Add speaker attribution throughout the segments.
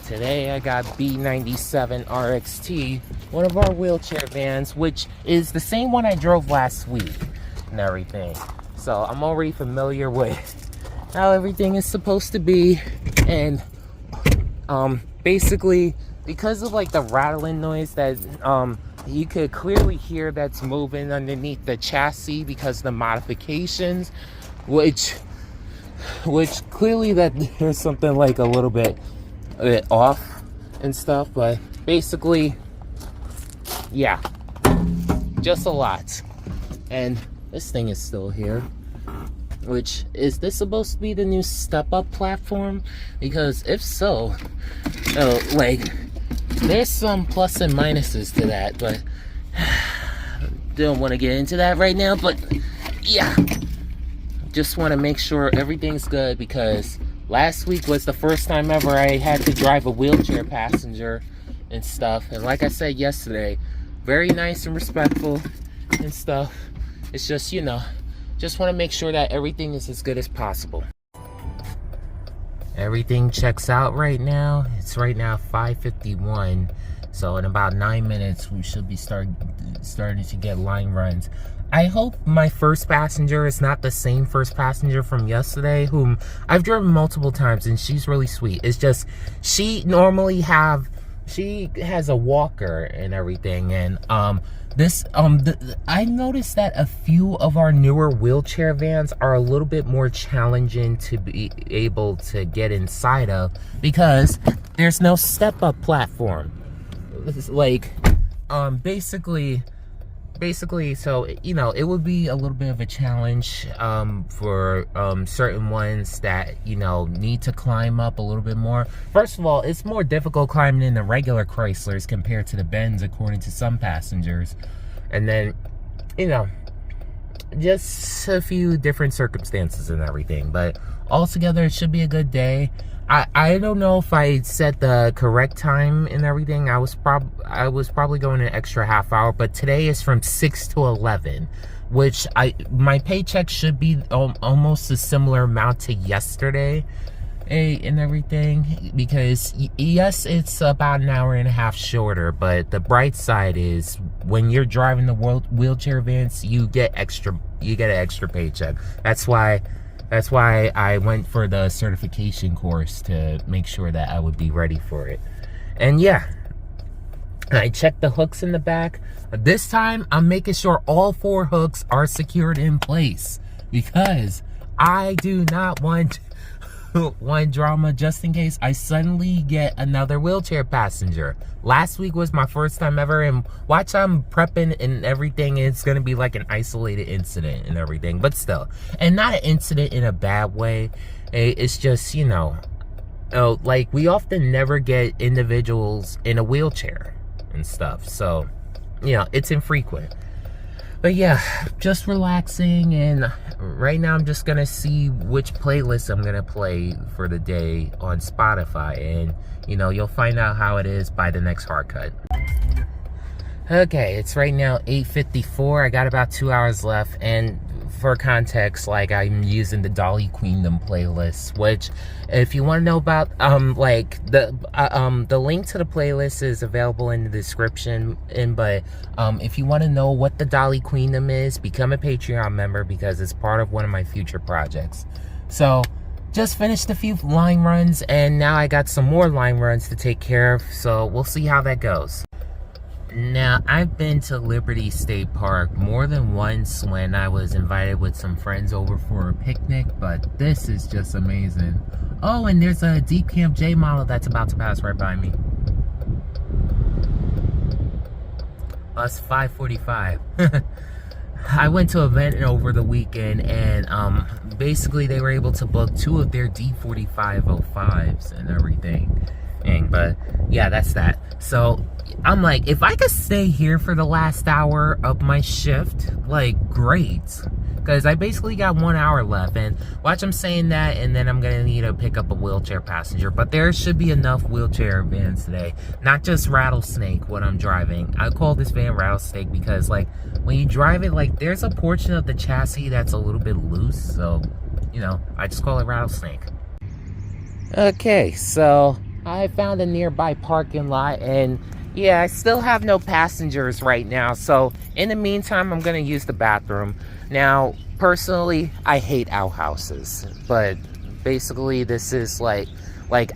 Speaker 1: Today I got B97 RXT, one of our wheelchair vans, which is the same one I drove last week and everything. So I'm already familiar with how everything is supposed to be, and basically because of like the rattling noise that you could clearly hear that's moving underneath the chassis because of the modifications, which clearly that there's something like a little bit off and stuff, but basically, yeah, just a lot. And this thing is still here, which is this supposed to be the new step up platform? Because if so, like there's some plus and minuses to that, but don't want to get into that right now. But yeah, just want to make sure everything's good, because last week was the first time ever I had to drive a wheelchair passenger and stuff. And like I said yesterday, very nice and respectful and stuff. It's just, you know, just want to make sure that everything is as good as possible. Everything checks out right now. It's right now 5:51. So in about 9 minutes, we should be starting to get line runs. I hope my first passenger is not the same first passenger from yesterday, whom I've driven multiple times, and she's really sweet. It's just, she has a walker and everything, and I noticed that a few of our newer wheelchair vans are a little bit more challenging to be able to get inside of, because there's no step-up platform. Like, basically, so, you know, it would be a little bit of a challenge for certain ones that, you know, need to climb up a little bit more. First of all, it's more difficult climbing in the regular Chryslers compared to the Benz, according to some passengers. And then, you know, just a few different circumstances and everything. But altogether, it should be a good day. I don't know if I set the correct time and everything. I was probably going an extra half hour, but today is from 6 to 11, which my paycheck should be almost a similar amount to yesterday and everything, because yes, it's about an hour and a half shorter, but the bright side is when you're driving the wheelchair vans, you get an extra paycheck. That's why I went for the certification course, to make sure that I would be ready for it. And yeah, I checked the hooks in the back. This time, I'm making sure all 4 hooks are secured in place, because I do not want drama just in case I suddenly get another wheelchair passenger. Last week was my first time ever, and watch, I'm prepping and everything. It's gonna be like an isolated incident and everything, but still, and not an incident in a bad way. It's just, you know, like, we often never get individuals in a wheelchair and stuff, so, you know, it's infrequent. But yeah, just relaxing, and right now I'm just gonna see which playlist I'm gonna play for the day on Spotify, and, you know, you'll find out how it is by the next hard cut. Okay, it's right now 8:54. I got about 2 hours left, and for context, like, I'm using the Dolly Queendom playlist, which, if you want to know about, like, the link to the playlist is available in the description. But if you want to know what the Dolly Queendom is, become a Patreon member, because it's part of one of my future projects. So, just finished a few line runs, and now I got some more line runs to take care of, so we'll see how that goes. Now, I've been to Liberty State Park more than once when I was invited with some friends over for a picnic, but this is just amazing. Oh, and there's a Deep Camp J model that's about to pass right by me. Oh, it's 5:45. I went to an event over the weekend, and basically they were able to book 2 of their D4505s and everything. But yeah, that's that. So I'm like, if I could stay here for the last hour of my shift, like, great, because I basically got 1 hour left. And watch, I'm saying that, and then I'm gonna need to pick up a wheelchair passenger, but there should be enough wheelchair vans today, not just Rattlesnake. What I'm driving, I call this van Rattlesnake because, like, when you drive it, like, there's a portion of the chassis that's a little bit loose, so, you know, I just call it Rattlesnake. Okay, so I found a nearby parking lot, and yeah, I still have no passengers right now. So in the meantime, I'm gonna use the bathroom. Now, personally, I hate outhouses, but basically this is like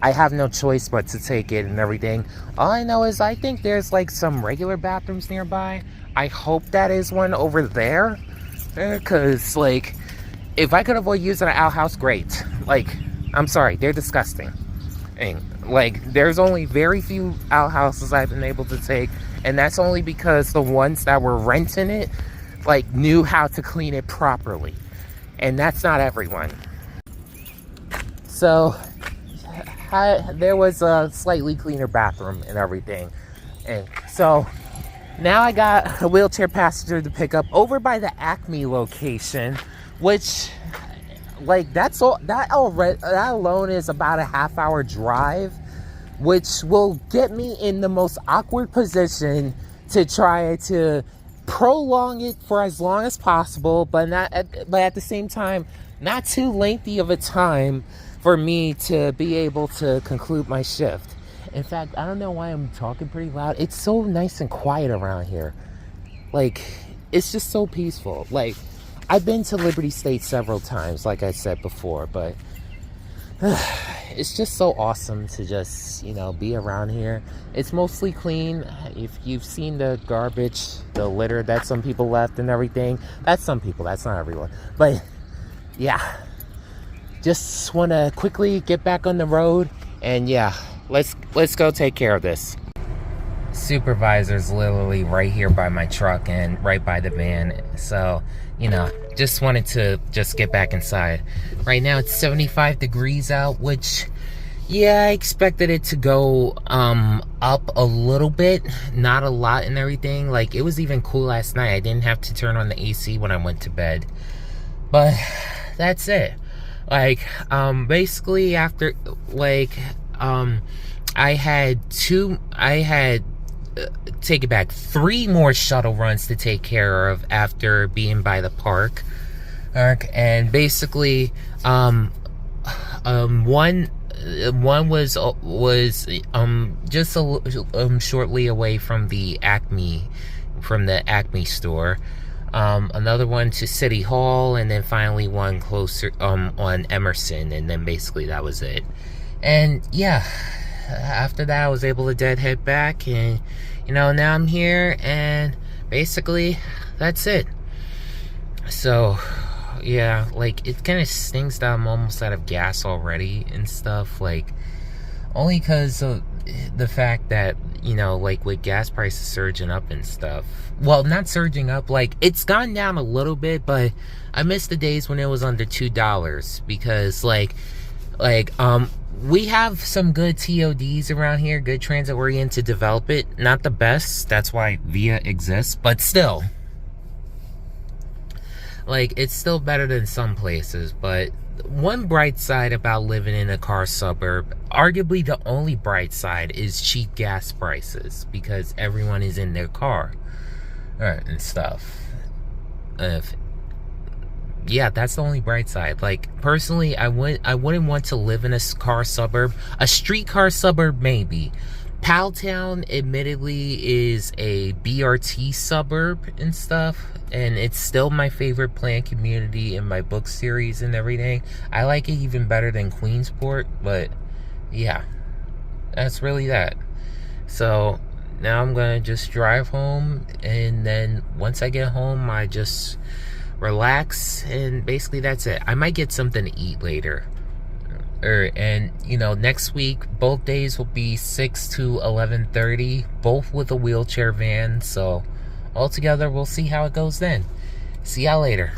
Speaker 1: I have no choice but to take it and everything. All I know is I think there's like some regular bathrooms nearby. I hope that is one over there, because like if I could avoid using an outhouse, great. Like, I'm sorry, they're disgusting. And like, there's only very few outhouses I've been able to take, and that's only because the ones that were renting it like knew how to clean it properly, and that's not everyone. So there was a slightly cleaner bathroom and everything, and so now I got a wheelchair passenger to pick up over by the Acme location, which like that alone is about a half-hour drive, which will get me in the most awkward position to try to prolong it for as long as possible, but at the same time not too lengthy of a time for me to be able to conclude my shift. In fact, I don't know why I'm talking pretty loud. It's so nice and quiet around here. Like, it's just so peaceful. Like, I've been to Liberty State several times, like I said before, but it's just so awesome to just, you know, be around here. It's mostly clean. If you've seen the garbage, the litter that some people left and everything, that's some people, that's not everyone. But yeah, just want to quickly get back on the road, and yeah, let's go take care of this. Supervisor's literally right here by my truck and right by the van, so you know, just wanted to just get back inside. Right now it's 75 degrees out, which yeah, I expected it to go up a little bit, not a lot and everything. Like, it was even cool last night. I didn't have to turn on the AC when I went to bed, but that's it. Like, basically after like I had take it back, 3 more shuttle runs to take care of after being by the park. And basically one was just shortly away from the Acme store. Another one to City Hall, and then finally one closer on Emerson, and then basically that was it. And yeah, after that I was able to deadhead back, and you know, now I'm here, and basically that's it. So yeah, like, it kind of stinks that I'm almost out of gas already and stuff, like, only because of the fact that, you know, like, with gas prices surging up and stuff, well, not surging up, like, it's gone down a little bit, but I miss the days when it was under $2, because like we have some good TODs around here, good transit-oriented development. Not the best, that's why VIA exists, but still, like, it's still better than some places. But one bright side about living in a car suburb, arguably the only bright side, is cheap gas prices, because everyone is in their car and stuff. Yeah, that's the only bright side. Like, personally, I wouldn't want to live in a car suburb. A streetcar suburb, maybe. Powelltown, admittedly, is a BRT suburb and stuff, and it's still my favorite planned community in my book series and everything. I like it even better than Queensport, but yeah, that's really that. So now I'm gonna just drive home, and then once I get home, I just relax, and basically that's it. I might get something to eat later, and you know, next week both days will be 6 to 11:30, both with a wheelchair van, so altogether we'll see how it goes then. See y'all later.